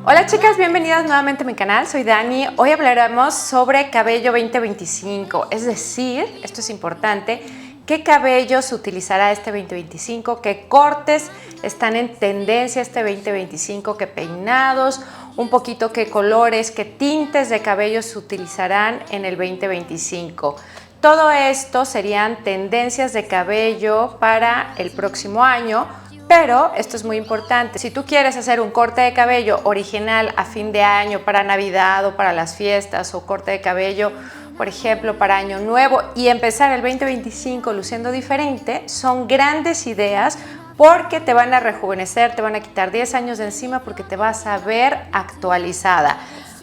Hola chicas, bienvenidas nuevamente a mi canal, soy Dani. Hoy hablaremos sobre cabello 2025, es decir, esto es importante, qué cabello se utilizará este 2025, qué cortes están en tendencia este 2025, qué peinados, un poquito qué colores, qué tintes de cabello se utilizarán en el 2025. Todo esto serían tendencias de cabello para el próximo año. Pero esto es muy importante, si tú quieres hacer un corte de cabello original a fin de año, para Navidad o para las fiestas, o corte de cabello, por ejemplo, para Año Nuevo y empezar el 2025 luciendo diferente, son grandes ideas porque te van a rejuvenecer, te van a quitar 10 años de encima porque te vas a ver actualizada.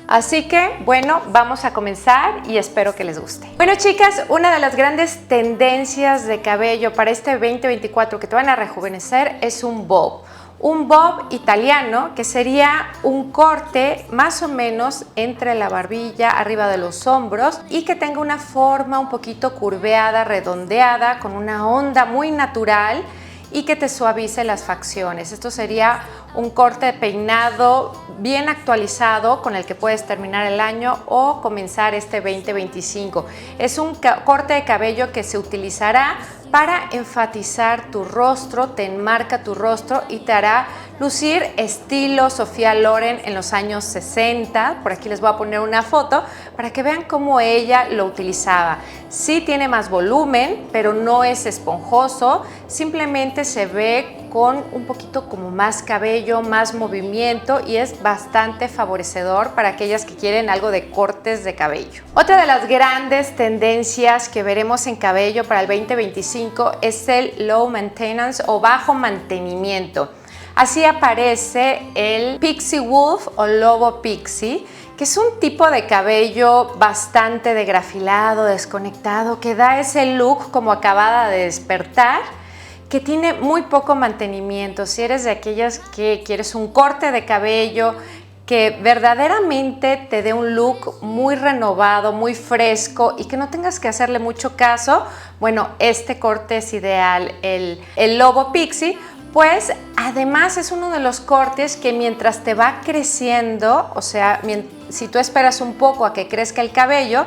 Así que, bueno, vamos a comenzar y espero que les guste. Bueno, chicas, una de las grandes tendencias de cabello para este 2024 que te van a rejuvenecer es un bob. Un bob italiano, que sería un corte más o menos entre la barbilla, arriba de los hombros, y que tenga una forma un poquito curveada, redondeada, con una onda muy natural y que te suavice las facciones. Esto sería un corte de peinado bien actualizado con el que puedes terminar el año o comenzar este 2025. Es un corte de cabello que se utilizará para enfatizar tu rostro, te enmarca tu rostro y te hará lucir estilo Sofía Loren en los años 60. Por aquí les voy a poner una foto para que vean cómo ella lo utilizaba. Sí tiene más volumen, pero no es esponjoso, simplemente se ve con un poquito como más cabello, más movimiento y es bastante favorecedor para aquellas que quieren algo de cortes de cabello. Otra de las grandes tendencias que veremos en cabello para el 2025 es el low maintenance o bajo mantenimiento. Así aparece el Pixie Wolf o Lobo Pixie, que es un tipo de cabello bastante degrafilado, desconectado, que da ese look como acabada de despertar, que tiene muy poco mantenimiento. Si eres de aquellas que quieres un corte de cabello que verdaderamente te dé un look muy renovado, muy fresco y que no tengas que hacerle mucho caso, bueno, este corte es ideal, el Lobo Pixie. Pues además es uno de los cortes que mientras te va creciendo, o sea, si tú esperas un poco a que crezca el cabello,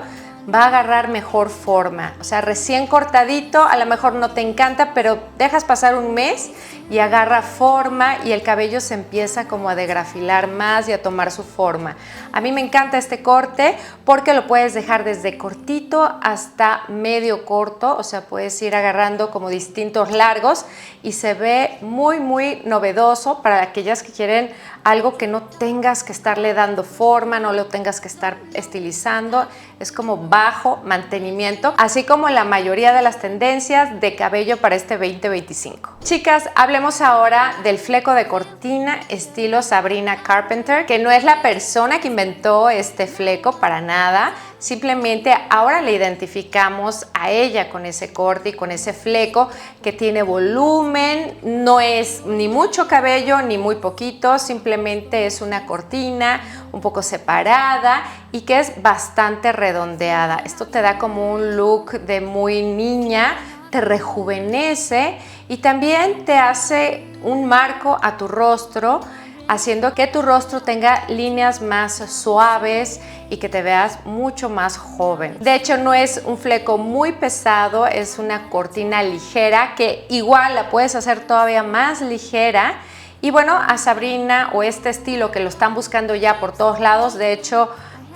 va a agarrar mejor forma. O sea, recién cortadito, a lo mejor no te encanta, pero dejas pasar un mes y agarra forma y el cabello se empieza como a degrafilar más y a tomar su forma. A mí me encanta este corte porque lo puedes dejar desde cortito hasta medio corto, o sea, puedes ir agarrando como distintos largos y se ve muy, muy novedoso para aquellas que quieren algo que no tengas que estarle dando forma, no lo tengas que estar estilizando. Es como bajo mantenimiento, así como la mayoría de las tendencias de cabello para este 2025. Chicas, hablemos ahora del fleco de cortina estilo Sabrina Carpenter, que no es la persona que inventó este fleco para nada. Simplemente ahora le identificamos a ella con ese corte y con ese fleco que tiene volumen, no es ni mucho cabello ni muy poquito, simplemente es una cortina un poco separada y que es bastante redondeada. Esto te da como un look de muy niña, te rejuvenece y también te hace un marco a tu rostro, haciendo que tu rostro tenga líneas más suaves y que te veas mucho más joven. De hecho, no es un fleco muy pesado, es una cortina ligera que igual la puedes hacer todavía más ligera. Y bueno, a Sabrina o este estilo que lo están buscando ya por todos lados, de hecho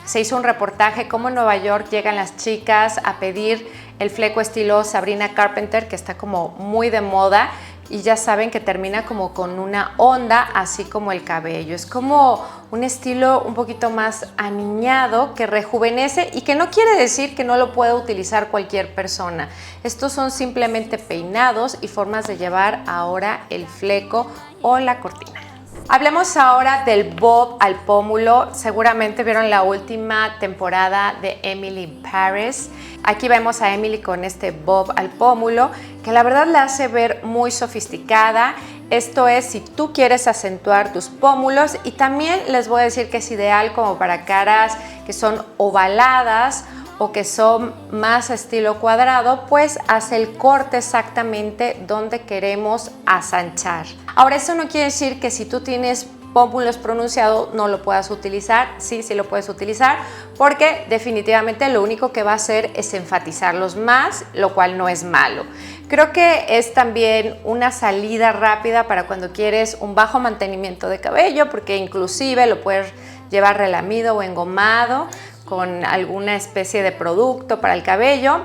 se hizo un reportaje cómo en Nueva York llegan las chicas a pedir el fleco estilo Sabrina Carpenter, que está como muy de moda. Y ya saben que termina como con una onda, así como el cabello. Es como un estilo un poquito más aniñado que rejuvenece y que no quiere decir que no lo pueda utilizar cualquier persona. Estos son simplemente peinados y formas de llevar ahora el fleco o la cortina. Hablemos ahora del bob al pómulo. Seguramente vieron la última temporada de Emily in Paris. Aquí vemos a Emily con este bob al pómulo, que la verdad la hace ver muy sofisticada. Esto es si tú quieres acentuar tus pómulos, y también les voy a decir que es ideal como para caras que son ovaladas o que son más estilo cuadrado, pues hace el corte exactamente donde queremos asanchar. Ahora, eso no quiere decir que si tú tienes pómulos pronunciado no lo puedas utilizar. Sí, sí lo puedes utilizar, porque definitivamente lo único que va a hacer es enfatizarlos más, lo cual no es malo. Creo que es también una salida rápida para cuando quieres un bajo mantenimiento de cabello, porque inclusive lo puedes llevar relamido o engomado con alguna especie de producto para el cabello,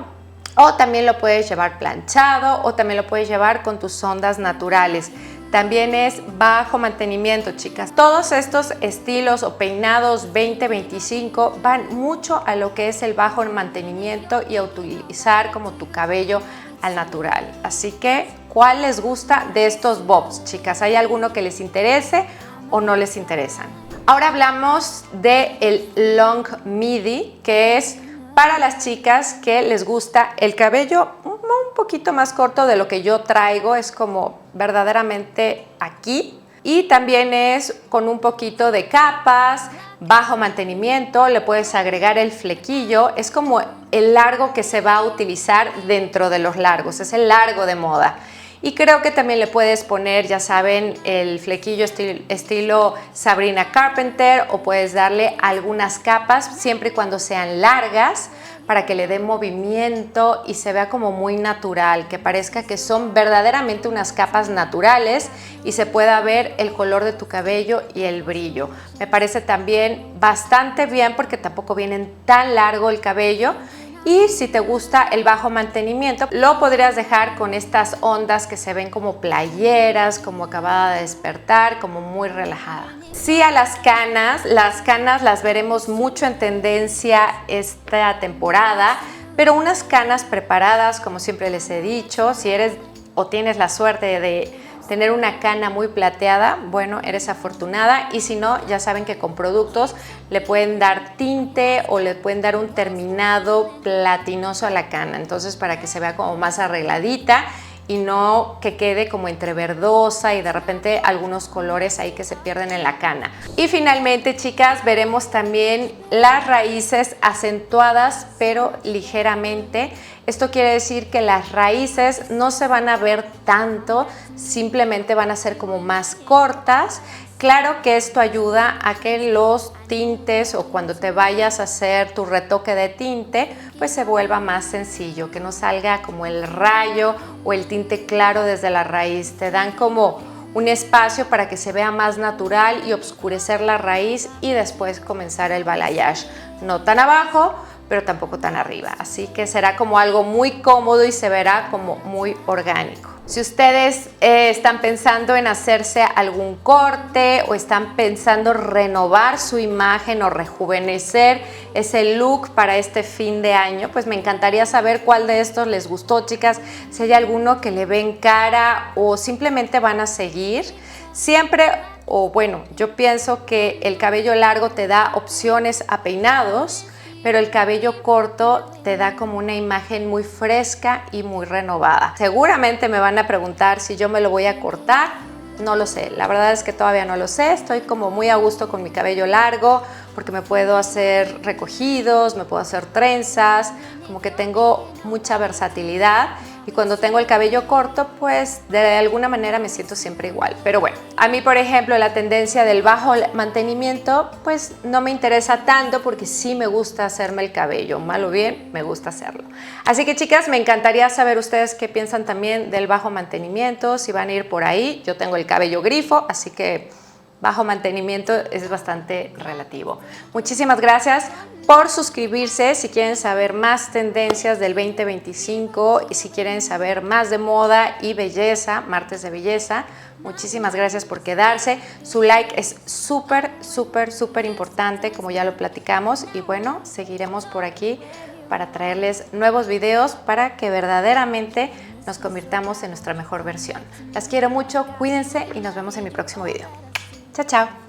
o también lo puedes llevar planchado, o también lo puedes llevar con tus ondas naturales. También es bajo mantenimiento, chicas. Todos estos estilos o peinados 20-25 van mucho a lo que es el bajo mantenimiento y a utilizar como tu cabello al natural. Así que, ¿cuál les gusta de estos bobs, chicas? ¿Hay alguno que les interese o no les interesan? Ahora hablamos del long midi, que es para las chicas que les gusta el cabello un poquito más corto de lo que yo traigo, es como verdaderamente aquí, y también es con un poquito de capas, bajo mantenimiento, le puedes agregar el flequillo, es como el largo que se va a utilizar dentro de los largos, es el largo de moda. Y creo que también le puedes poner, ya saben, el flequillo estilo Sabrina Carpenter, o puedes darle algunas capas siempre y cuando sean largas para que le dé movimiento y se vea como muy natural, que parezca que son verdaderamente unas capas naturales y se pueda ver el color de tu cabello y el brillo. Me parece también bastante bien porque tampoco vienen tan largo el cabello. Y si te gusta el bajo mantenimiento, lo podrías dejar con estas ondas que se ven como playeras, como acabada de despertar, como muy relajada. Sí, a las canas las veremos mucho en tendencia esta temporada, pero unas canas preparadas, como siempre les he dicho, si eres o tienes la suerte de tener una cana muy plateada, bueno, eres afortunada, y si no, ya saben que con productos le pueden dar tinte o le pueden dar un terminado platinoso a la cana, entonces para que se vea como más arregladita y no que quede como entre verdosa y de repente algunos colores ahí que se pierden en la cana. Y finalmente, chicas, veremos también las raíces acentuadas pero ligeramente. Esto quiere decir que las raíces no se van a ver tanto, simplemente van a ser como más cortas. Claro que esto ayuda a que los tintes, o cuando te vayas a hacer tu retoque de tinte, pues se vuelva más sencillo, que no salga como el rayo o el tinte claro desde la raíz. Te dan como un espacio para que se vea más natural y oscurecer la raíz y después comenzar el balayage. No tan abajo, pero tampoco tan arriba. Así que será como algo muy cómodo y se verá como muy orgánico. Si ustedes están pensando en hacerse algún corte o están pensando renovar su imagen o rejuvenecer ese look para este fin de año, pues me encantaría saber cuál de estos les gustó, chicas. Si hay alguno que le ven cara o simplemente van a seguir. Siempre, o bueno, yo pienso que el cabello largo te da opciones a peinados, pero el cabello corto te da como una imagen muy fresca y muy renovada. Seguramente me van a preguntar si yo me lo voy a cortar. No lo sé, la verdad es que todavía no lo sé. Estoy como muy a gusto con mi cabello largo porque me puedo hacer recogidos, me puedo hacer trenzas, como que tengo mucha versatilidad. Y cuando tengo el cabello corto, pues de alguna manera me siento siempre igual. Pero bueno, a mí, por ejemplo, la tendencia del bajo mantenimiento, pues no me interesa tanto porque sí me gusta hacerme el cabello. Mal o bien, me gusta hacerlo. Así que, chicas, me encantaría saber ustedes qué piensan también del bajo mantenimiento, si van a ir por ahí. Yo tengo el cabello grifo, así que bajo mantenimiento es bastante relativo. Muchísimas gracias por suscribirse. Si quieren saber más tendencias del 2025 y si quieren saber más de moda y belleza, martes de belleza, muchísimas gracias por quedarse. Su like es súper, súper, súper importante, como ya lo platicamos, y bueno, seguiremos por aquí para traerles nuevos videos para que verdaderamente nos convirtamos en nuestra mejor versión. Las quiero mucho, cuídense y nos vemos en mi próximo video. Chao, chao.